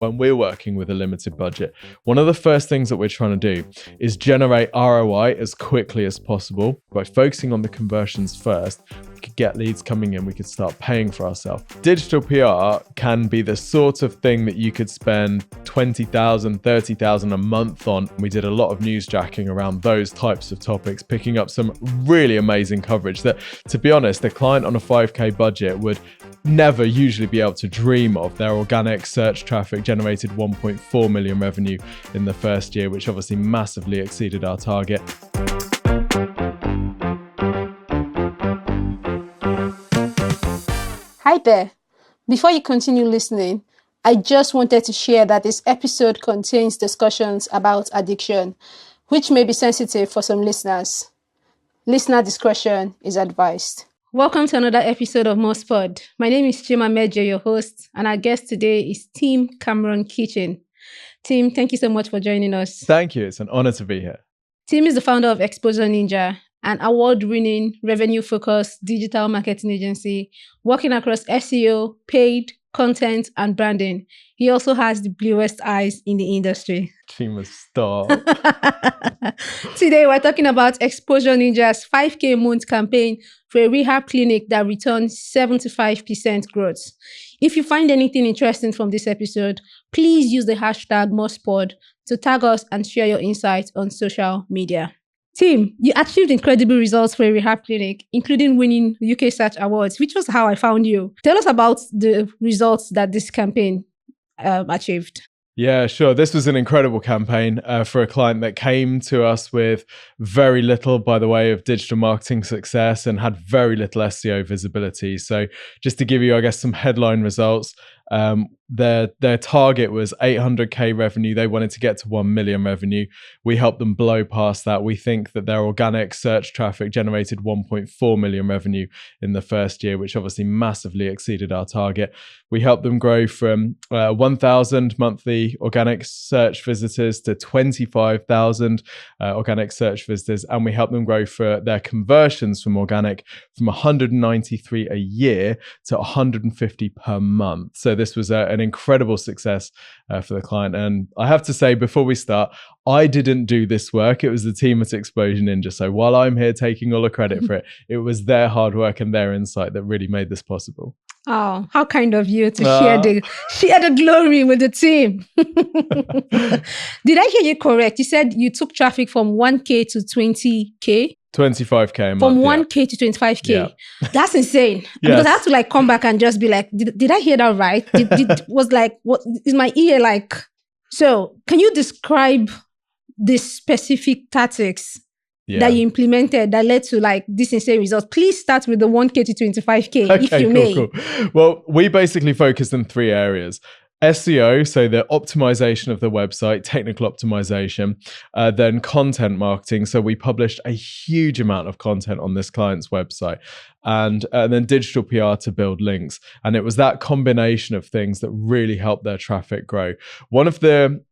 When we're working with a limited budget, one of the first things that we're trying to do is generate ROI as quickly as possible. By focusing on the conversions first, we could get leads coming in, we could start paying for ourselves. Digital PR can be the sort of thing that you could spend $20,000, $30,000 a month on. We did a lot of newsjacking around those types of topics, picking up some really amazing coverage that, to be honest, the client on a 5K budget would never usually be able to dream of. Their organic search traffic generated 1.4 million revenue in the first year, which obviously massively exceeded our target. Hi there. Before you continue listening, I just wanted to share that this episode contains discussions about addiction, which may be sensitive for some listeners. Listener discretion is advised. Welcome to another episode of MozPod. My name is Chima Mejo, your host, and our guest today is Tim Cameron Kitchen. Tim, thank you so much for joining us. Thank you. It's an honor to be here. Tim is the founder of Exposure Ninja, an award-winning, revenue-focused digital marketing agency working across SEO, paid, content, and branding. He also has the bluest eyes in the industry. Chima, stop. Today, we're talking about Exposure Ninja's 5K month campaign for a rehab clinic that returned 75% growth. If you find anything interesting from this episode, please use the hashtag MozPod to tag us and share your insights on social media. Tim, you achieved incredible results for a rehab clinic, including winning UK Search Awards, which was how I found you. Tell us about the results that this campaign achieved. Yeah, sure. This was an incredible campaign for a client that came to us with very little by the way of digital marketing success and had very little SEO visibility. So just to give you, I guess, some headline results, their target was 800K revenue. They wanted to get to 1 million revenue. We helped them blow past that. We think that their organic search traffic generated 1.4 million revenue in the first year, which obviously massively exceeded our target. We helped them grow from 1,000 monthly organic search visitors to 25,000 organic search visitors. And we helped them grow for their conversions from organic from 193 a year to 150 per month. So this was an incredible success for the client. And I have to say, before we start, I didn't do this work. It was the team at Exposure Ninja. So while I'm here taking all the credit for it, it was their hard work and their insight that really made this possible. Oh, how kind of you to share the glory with the team. Did I hear you correct? You said you took traffic from 1K to 20K? 25K a month. From 1K to 25K. Yeah. That's insane. Yes. Because I had to come back and just be like, did I hear that right? What is my ear like? So can you describe the specific tactics that you implemented that led to this insane results? Please start with the 1K to 25K, if you may. Cool. Well, we basically focused in 3 areas. SEO, so the optimization of the website, technical optimization, then content marketing. So we published a huge amount of content on this client's website, and then digital PR to build links. And it was that combination of things that really helped their traffic grow. One of the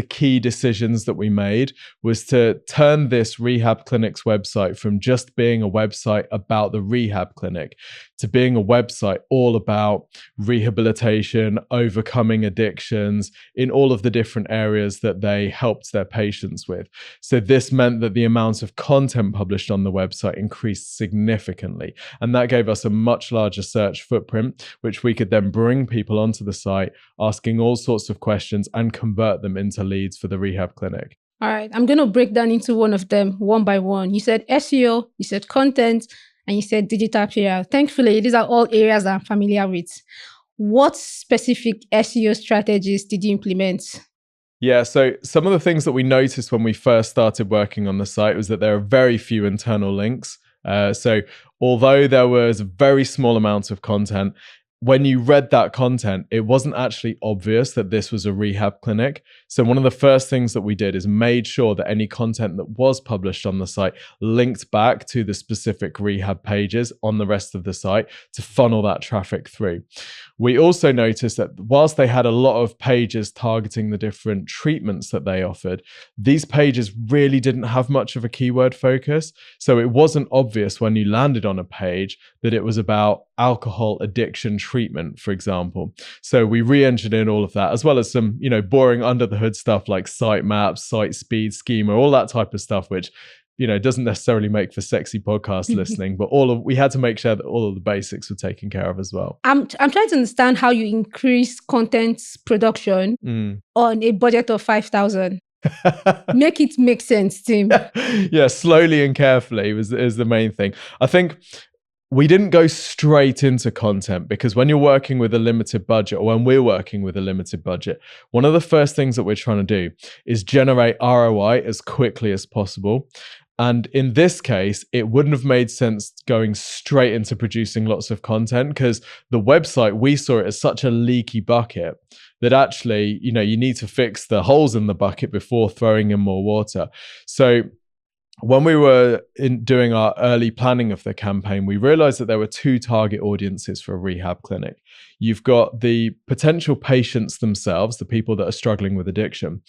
key decisions that we made was to turn this rehab clinic's website from just being a website about the rehab clinic to being a website all about rehabilitation, overcoming addictions in all of the different areas that they helped their patients with. So this meant that the amount of content published on the website increased significantly. And that gave us a much larger search footprint, which we could then bring people onto the site, asking all sorts of questions and convert them into leads for the rehab clinic. All right, I'm going to break down into one of them one by one. You said SEO, you said content, and you said digital PR. Thankfully, these are all areas I'm familiar with. What specific SEO strategies did you implement? Yeah, so some of the things that we noticed when we first started working on the site was that there are very few internal links. So although there was a very small amount of content, when you read that content, it wasn't actually obvious that this was a rehab clinic. So one of the first things that we did is made sure that any content that was published on the site linked back to the specific rehab pages on the rest of the site to funnel that traffic through. We also noticed that whilst they had a lot of pages targeting the different treatments that they offered, these pages really didn't have much of a keyword focus. So it wasn't obvious when you landed on a page that it was about alcohol addiction treatment, for example. So we re-engineered all of that, as well as some, boring under the hood stuff like site maps, site speed, schema, all that type of stuff, which doesn't necessarily make for sexy podcast listening, but we had to make sure that all of the basics were taken care of as well. I'm trying to understand how you increase content production on a budget of 5,000. Make it make sense, Tim. Yeah, slowly and carefully is the main thing. I think we didn't go straight into content because when you're working with a limited budget, or when we're working with a limited budget, one of the first things that we're trying to do is generate ROI as quickly as possible. And in this case, it wouldn't have made sense going straight into producing lots of content because the website, we saw it as such a leaky bucket that actually, you need to fix the holes in the bucket before throwing in more water. So when we were doing our early planning of the campaign, we realized that there were two target audiences for a rehab clinic. You've got the potential patients themselves, the people that are struggling with addiction,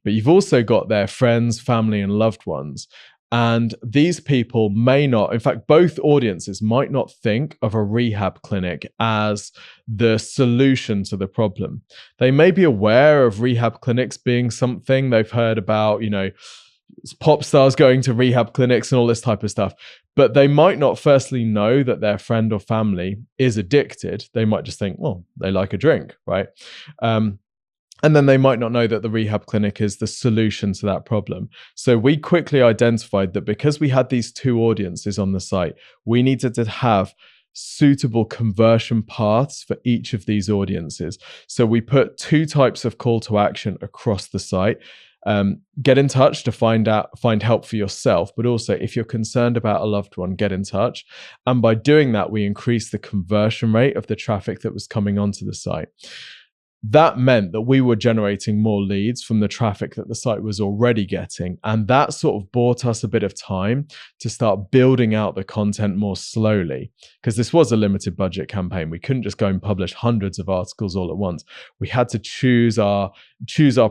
but you've also got their friends, family, and loved ones. And these people may not, in fact, both audiences might not think of a rehab clinic as the solution to the problem. They may be aware of rehab clinics being something they've heard about, pop stars going to rehab clinics and all this type of stuff. But they might not firstly know that their friend or family is addicted. They might just think, well, they like a drink, right? And then they might not know that the rehab clinic is the solution to that problem. So we quickly identified that because we had these two audiences on the site, we needed to have suitable conversion paths for each of these audiences. So we put two types of call to action across the site. Get in touch to find help for yourself, but also if you're concerned about a loved one, get in touch. And by doing that, we increased the conversion rate of the traffic that was coming onto the site. That meant that we were generating more leads from the traffic that the site was already getting. And that sort of bought us a bit of time to start building out the content more slowly, because this was a limited budget campaign. We couldn't just go and publish hundreds of articles all at once. We had to choose our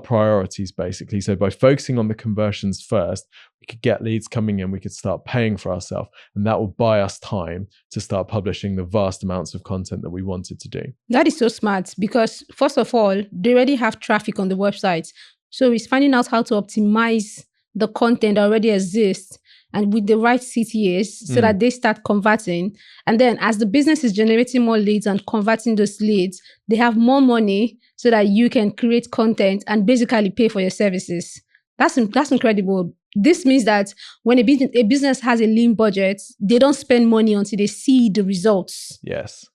priorities, basically. So by focusing on the conversions first, we could get leads coming in, we could start paying for ourselves, and that will buy us time to start publishing the vast amounts of content that we wanted to do. That is so smart because, first of all, they already have traffic on the website. So it's finding out how to optimize the content that already exists and with the right CTAs so that they start converting. And then as the business is generating more leads and converting those leads, they have more money so that you can create content and basically pay for your services. That's incredible. This means that when a business has a lean budget, they don't spend money until they see the results. Yes.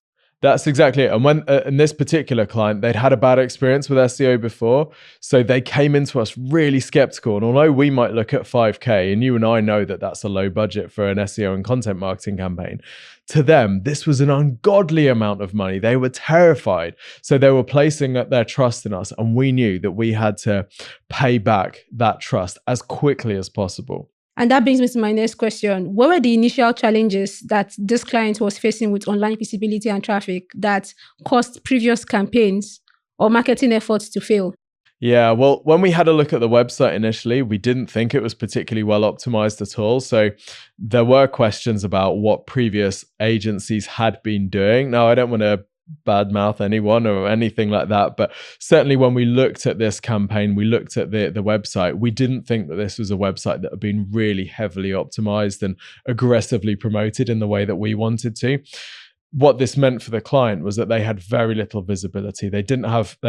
That's exactly it. And when in this particular client, they'd had a bad experience with SEO before. So they came into us really skeptical. And although we might look at 5K, and you and I know that that's a low budget for an SEO and content marketing campaign, to them, this was an ungodly amount of money. They were terrified. So they were placing their trust in us. And we knew that we had to pay back that trust as quickly as possible. And that brings me to my next question. What were the initial challenges that this client was facing with online visibility and traffic that caused previous campaigns or marketing efforts to fail? Yeah, well, when we had a look at the website initially, we didn't think it was particularly well optimized at all. So there were questions about what previous agencies had been doing. Now, I don't want to badmouth anyone or anything like that, but certainly when we looked at this campaign, we looked at the website, we didn't think that this was a website that had been really heavily optimized and aggressively promoted in the way that we wanted to. What this meant for the client was that they had very little visibility. They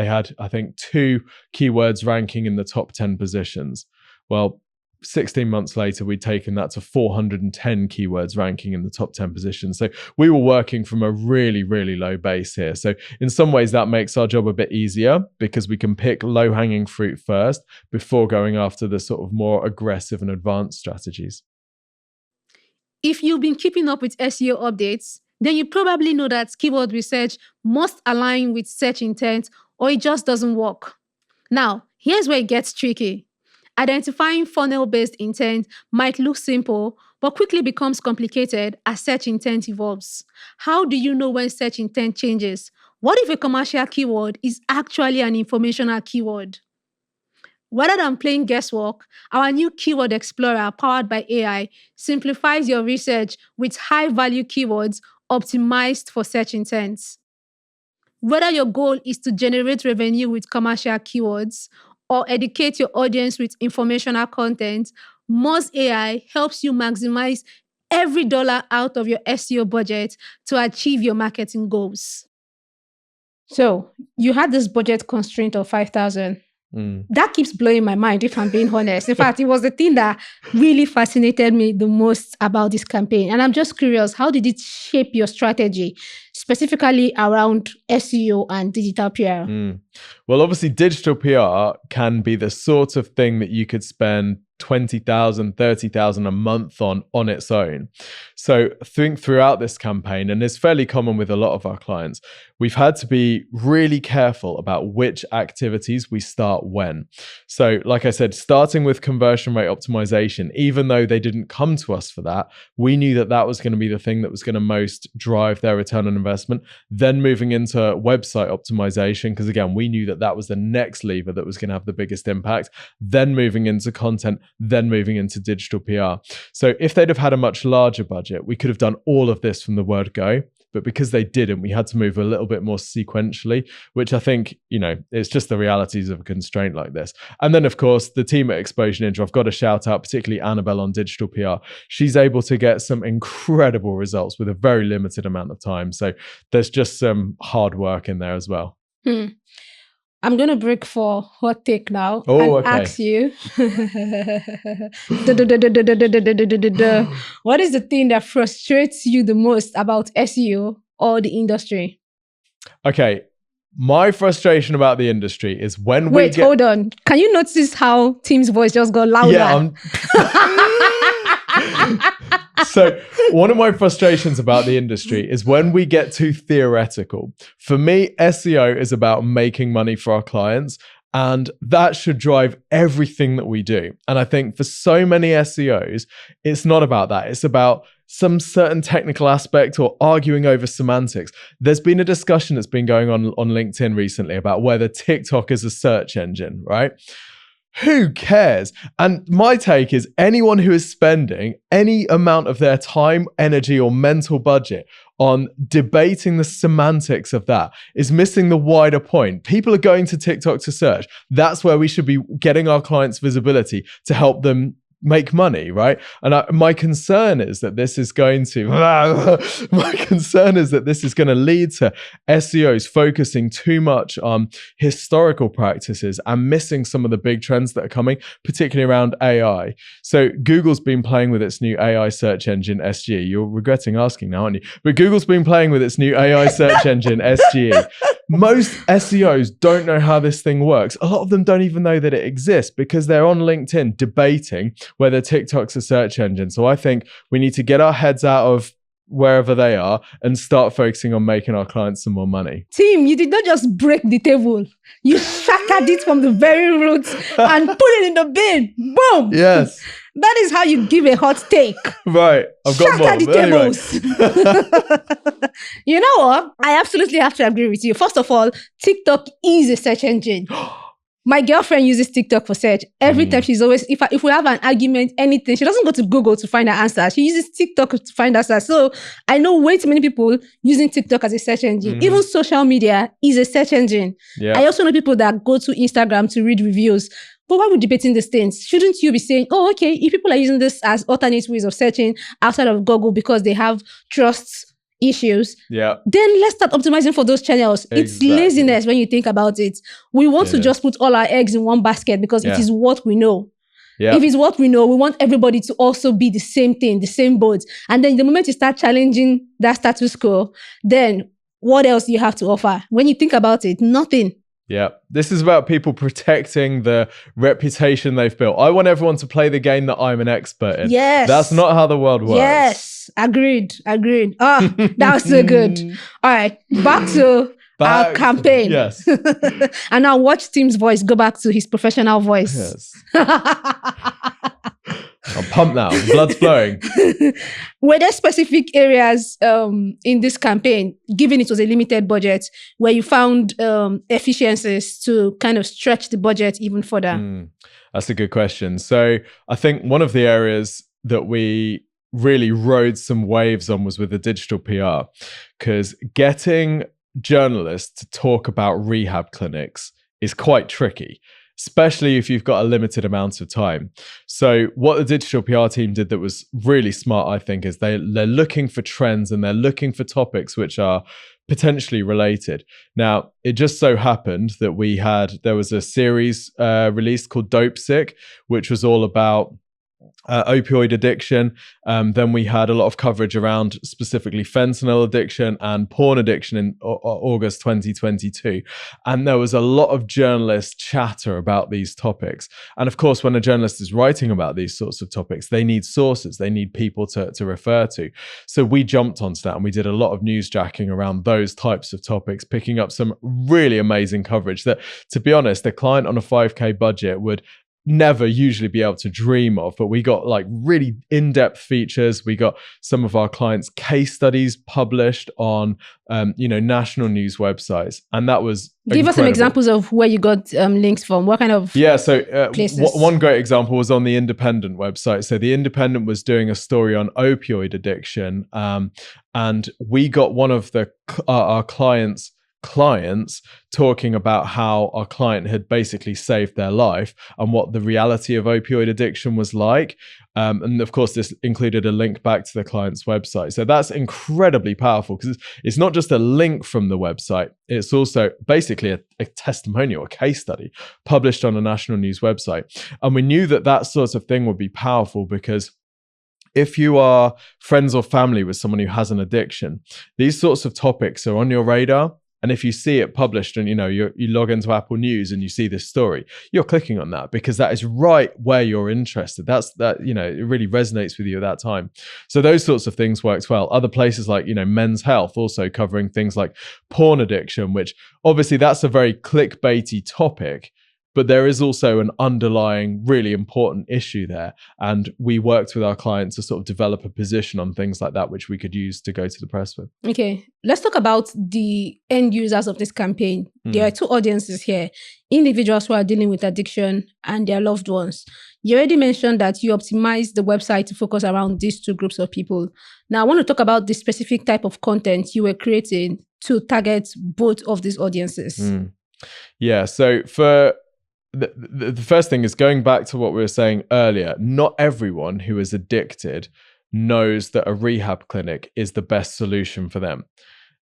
had, I think, 2 keywords ranking in the top 10 positions. Well, 16 months later, we'd taken that to 410 keywords ranking in the top 10 positions. So we were working from a really, really low base here. So in some ways, that makes our job a bit easier because we can pick low-hanging fruit first before going after the sort of more aggressive and advanced strategies. If you've been keeping up with SEO updates, then you probably know that keyword research must align with search intent or it just doesn't work. Now, here's where it gets tricky. Identifying funnel-based intent might look simple, but quickly becomes complicated as search intent evolves. How do you know when search intent changes? What if a commercial keyword is actually an informational keyword? Rather than playing guesswork, our new Keyword Explorer powered by AI simplifies your research with high-value keywords optimized for search intents. Whether your goal is to generate revenue with commercial keywords or educate your audience with informational content, Moz AI helps you maximize every dollar out of your SEO budget to achieve your marketing goals. So you had this budget constraint of 5,000. That keeps blowing my mind, if I'm being honest. In fact, it was the thing that really fascinated me the most about this campaign. And I'm just curious, how did it shape your strategy, specifically around SEO and digital PR? Well, obviously, digital PR can be the sort of thing that you could spend 20,000, 30,000 a month on its own. So think throughout this campaign, and it's fairly common with a lot of our clients, we've had to be really careful about which activities we start when. So like I said, starting with conversion rate optimization, even though they didn't come to us for that, we knew that that was going to be the thing that was going to most drive their return on investment. Then moving into website optimization, because again, we knew that that was the next lever that was going to have the biggest impact. Then moving into content, then moving into digital PR. So if they'd have had a much larger budget, we could have done all of this from the word go. But because they didn't, we had to move a little bit more sequentially, which I think, it's just the realities of a constraint like this. And then, of course, the team at Exposure Ninja, I've got to shout out, particularly Annabelle on digital PR. She's able to get some incredible results with a very limited amount of time. So there's just some hard work in there as well. I'm going to break for hot take now and ask you, what is the thing that frustrates you the most about SEO or the industry? Okay, my frustration about the industry is when Wait, hold on. Can you notice how Tim's voice just got louder? Yeah, So one of my frustrations about the industry is when we get too theoretical. For me, SEO is about making money for our clients, and that should drive everything that we do. And I think for so many SEOs, it's not about that. It's about some certain technical aspect or arguing over semantics. There's been a discussion that's been going on LinkedIn recently about whether TikTok is a search engine, right? Who cares? And my take is anyone who is spending any amount of their time, energy, or mental budget on debating the semantics of that is missing the wider point. People are going to TikTok to search. That's where we should be getting our clients visibility to help them make money, right? And my concern is that this is going to lead to SEOs focusing too much on historical practices and missing some of the big trends that are coming, particularly around AI. So Google's been playing with its new AI search engine, SGE. You're regretting asking now, aren't you? But Google's been playing with its new AI search engine, SGE. Most SEOs don't know how this thing works. A lot of them don't even know that it exists because they're on LinkedIn debating whether TikTok's a search engine. So I think we need to get our heads out of wherever they are and start focusing on making our clients some more money. Tim, you did not just break the table. You shattered it from the very roots and put it in the bin. Boom. Yes. That is how you give a hot take. Right. I've got more. Shatter the tables. You know what? I absolutely have to agree with you. First of all, TikTok is a search engine. My girlfriend uses TikTok for search. Every time she's always, if we have an argument, anything, she doesn't go to Google to find her answer. She uses TikTok to find answers. So I know way too many people using TikTok as a search engine. Even social media is a search engine. Yeah. I also know people that go to Instagram to read reviews. But why are we debating these things? Shouldn't you be saying, oh, okay, if people are using this as alternate ways of searching outside of Google because they have trust issues, then let's start optimizing for those channels. Exactly. It's laziness when you think about it. We want to just put all our eggs in one basket because it is what we know. If it's what we know, we want everybody to also be the same thing, the same boat. And then the moment you start challenging that status quo, then what else do you have to offer? When you think about it, nothing. Yeah, this is about people protecting the reputation they've built. I want everyone to play the game that I'm an expert in. Yes. That's not how the world works. Yes, agreed. Oh, that was so good. All right, back to our campaign. Yes. And now watch Tim's voice go back to his professional voice. Yes. I'm pumped now. Blood's flowing. Were there specific areas in this campaign, given it was a limited budget, where you found efficiencies to kind of stretch the budget even further? That's a good question. So I think one of the areas that we really rode some waves on was with the digital PR, because getting journalists to talk about rehab clinics is quite tricky, especially if you've got a limited amount of time. So what the digital PR team did that was really smart, I think, is they're looking for trends and they're looking for topics which are potentially related. Now, it just so happened that there was a series released called Dope Sick, which was all about opioid addiction. Then we had a lot of coverage around specifically fentanyl addiction and porn addiction in August 2022. And there was a lot of journalist chatter about these topics. And of course, when a journalist is writing about these sorts of topics, they need sources, they need people to refer to. So we jumped onto that and we did a lot of newsjacking around those types of topics, picking up some really amazing coverage that, to be honest, a client on a 5K budget would never usually be able to dream of. But we got like really in-depth features. We got some of our clients' case studies published on national news websites, and that was give us some examples of where you got links from. What kind of places? One great example was on the Independent website. So the Independent was doing a story on opioid addiction, and we got one of our clients talking about how our client had basically saved their life and what the reality of opioid addiction was like. And of course, this included a link back to the client's website. So that's incredibly powerful because it's not just a link from the website. It's also basically a testimonial, a case study published on a national news website. And we knew that sort of thing would be powerful because if you are friends or family with someone who has an addiction, these sorts of topics are on your radar. And if you see it published and you log into Apple News and you see this story, you're clicking on that because that is right where you're interested. It really resonates with you at that time. So those sorts of things worked well. Other places like, Men's Health also covering things like porn addiction, which obviously that's a very clickbaity topic, but there is also an underlying really important issue there. And we worked with our clients to sort of develop a position on things like that, which we could use to go to the press with. Okay, let's talk about the end users of this campaign. There are two audiences here: individuals who are dealing with addiction and their loved ones. You already mentioned that you optimized the website to focus around these two groups of people. Now, I want to talk about the specific type of content you were creating to target both of these audiences. Yeah, so for the first thing is going back to what we were saying earlier. Not everyone who is addicted knows that a rehab clinic is the best solution for them.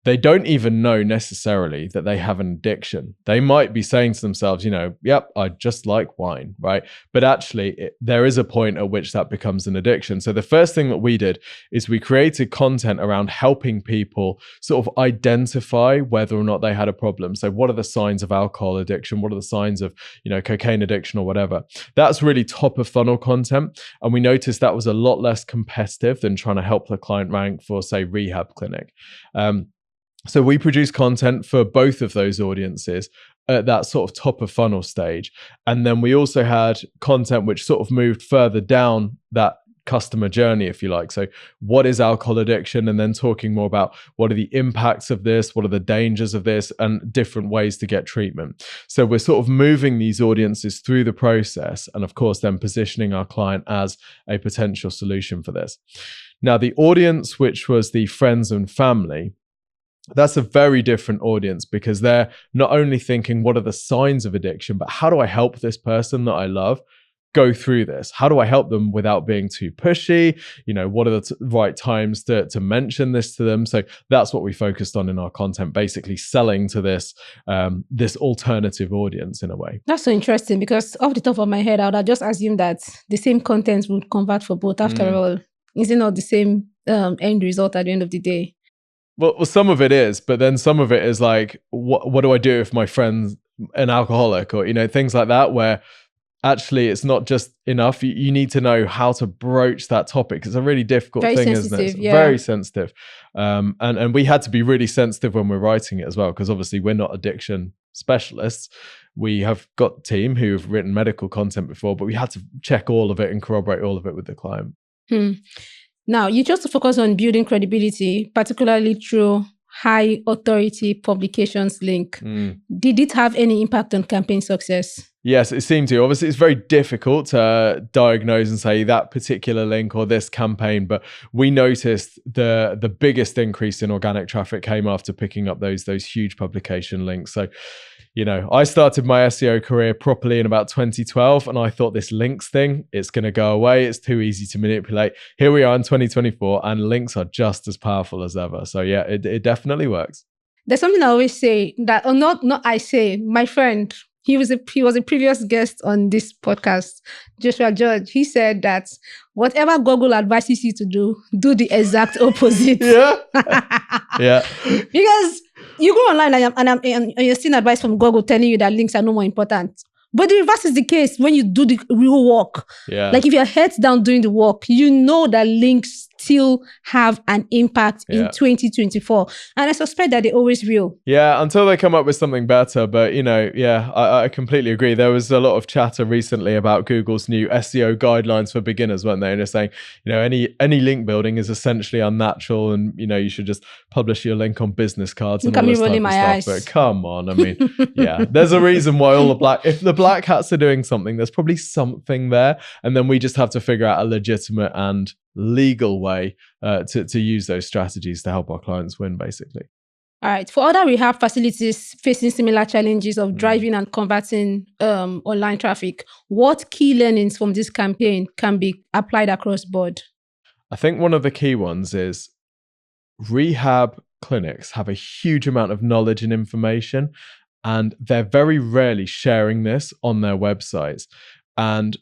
They don't even know necessarily that they have an addiction. They might be saying to themselves, yep, I just like wine, right? But actually, there is a point at which that becomes an addiction. So the first thing that we did is we created content around helping people sort of identify whether or not they had a problem. So what are the signs of alcohol addiction? What are the signs of, cocaine addiction or whatever? That's really top of funnel content. And we noticed that was a lot less competitive than trying to help the client rank for, say, rehab clinic. So we produce content for both of those audiences at that sort of top of funnel stage. And then we also had content which sort of moved further down that customer journey, if you like. So what is alcohol addiction? And then talking more about what are the impacts of this? What are the dangers of this? And different ways to get treatment. So we're sort of moving these audiences through the process. And of course, then positioning our client as a potential solution for this. Now, the audience, which was the friends and family, that's a very different audience because they're not only thinking, what are the signs of addiction, but how do I help this person that I love go through this? How do I help them without being too pushy? What are the right times to mention this to them? So that's what we focused on in our content, basically selling to this alternative audience in a way. That's so interesting because off the top of my head, I would have just assumed that the same content would convert for both. After all, is it not the same end result at the end of the day? Well, some of it is, but then some of it is like, what do I do if my friend's an alcoholic or, things like that, where actually it's not just enough. You need to know how to broach that topic. It's a really difficult thing, isn't it? It's very sensitive. And we had to be really sensitive when we're writing it as well, because obviously we're not addiction specialists. We have got a team who've written medical content before, but we had to check all of it and corroborate all of it with the client. Now, you chose to focus on building credibility, particularly through high authority publications link. Did it have any impact on campaign success? Yes, it seemed to. Obviously, it's very difficult to diagnose and say that particular link or this campaign, but we noticed the biggest increase in organic traffic came after picking up those huge publication links. So, I started my SEO career properly in about 2012, and I thought this links thing, it's going to go away. It's too easy to manipulate. Here we are in 2024, and links are just as powerful as ever. So yeah, it definitely works. There's something I always say that, or not I say, my friend, he was a previous guest on this podcast, Joshua George. He said that whatever Google advises you to do the exact opposite. Yeah. Yeah. Because you go online and you're seeing advice from Google telling you that links are no more important. But the reverse is the case when you do the real work. Yeah. Like if you're heads down doing the work, you know that links still have an impact in 2024. And I suspect that they always will. Yeah, until they come up with something better. But, I completely agree. There was a lot of chatter recently about Google's new SEO guidelines for beginners, weren't they? And they're saying, any link building is essentially unnatural, and, you should just publish your link on business cards and all this type of stuff. But come on, I mean, yeah, there's a reason why if the black hats are doing something, there's probably something there. And then we just have to figure out a legitimate and legal way to use those strategies to help our clients win, basically. All right. For other rehab facilities facing similar challenges of driving and converting online traffic, what key learnings from this campaign can be applied across board? I think one of the key ones is rehab clinics have a huge amount of knowledge and information, and they're very rarely sharing this on their websites. And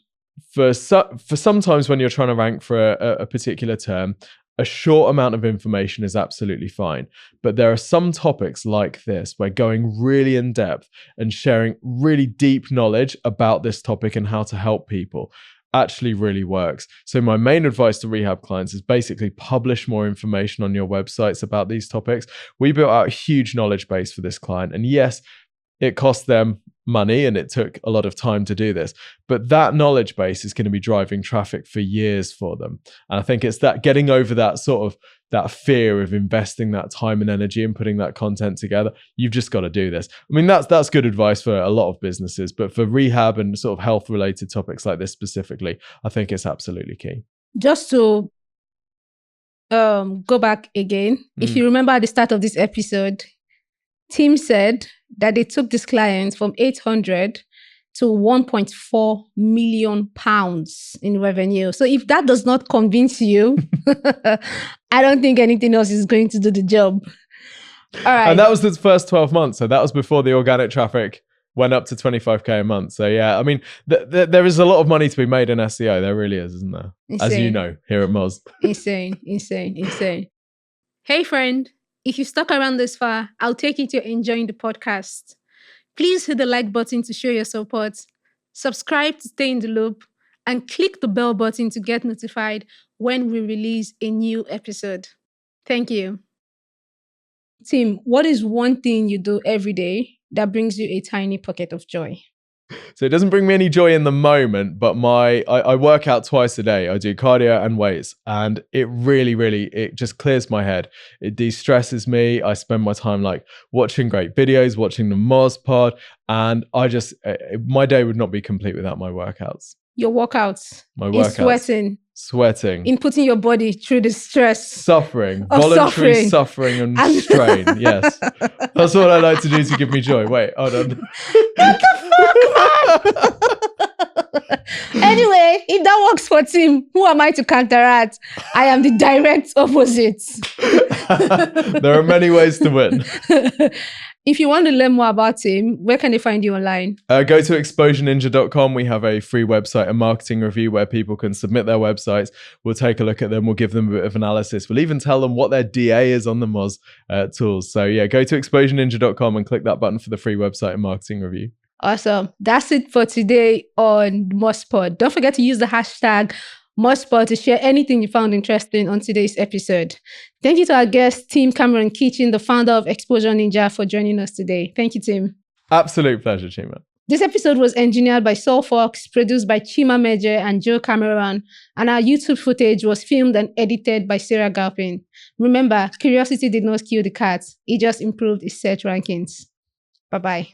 for sometimes when you're trying to rank for a particular term, a short amount of information is absolutely fine. But there are some topics like this where going really in depth and sharing really deep knowledge about this topic and how to help people actually really works. So my main advice to rehab clients is basically publish more information on your websites about these topics. We built out a huge knowledge base for this client. And yes, it cost them money and it took a lot of time to do this, but that knowledge base is going to be driving traffic for years for them. And I think it's that getting over that sort of that fear of investing that time and energy and putting that content together. You've just got to do this. I mean, that's good advice for a lot of businesses, but for rehab and sort of health related topics like this specifically, I think it's absolutely key. Just to go back again, if you remember at the start of this episode, Tim said that they took this client from 800 to 1.4 million pounds in revenue. So if that does not convince you, I don't think anything else is going to do the job. All right. And that was the first 12 months. So that was before the organic traffic went up to 25K a month. So yeah, I mean, there is a lot of money to be made in SEO. There really is, isn't there? Insane. As you know, here at Moz. Insane. Hey friend. If you stuck around this far, I'll take it you're enjoying the podcast. Please hit the like button to show your support, subscribe to stay in the loop, and click the bell button to get notified when we release a new episode. Thank you. Tim, what is one thing you do every day that brings you a tiny pocket of joy? So it doesn't bring me any joy in the moment, but I work out twice a day. I do cardio and weights, and it really, it just clears my head. It de-stresses me. I spend my time like watching great videos, watching the MozPod, and my day would not be complete without my workouts. Your workouts? My workouts. Sweating. In putting your body through the stress. Voluntary suffering and strain. Yes. That's what I like to do to give me joy. Wait, hold on. What the fuck, man? Anyway, if that works for Tim, who am I to counteract? I am the direct opposite. There are many ways to win. If you want to learn more about him, where can they find you online? Go to exposureninja.com. We have a free website and marketing review where people can submit their websites. We'll take a look at them. We'll give them a bit of analysis. We'll even tell them what their DA is on the Moz tools. So yeah, go to exposureninja.com and click that button for the free website and marketing review. Awesome. That's it for today on MozPod. Don't forget to use the hashtag MozPod to share anything you found interesting on today's episode. Thank you to our guest, Tim Cameron Kitchen, the founder of Exposure Ninja, for joining us today. Thank you, Tim. Absolute pleasure, Chima. This episode was engineered by Saul Fox, produced by Chima Meje and Joe Cameron, and our YouTube footage was filmed and edited by Sarah Galpin. Remember, curiosity did not kill the cat. It just improved its search rankings. Bye-bye.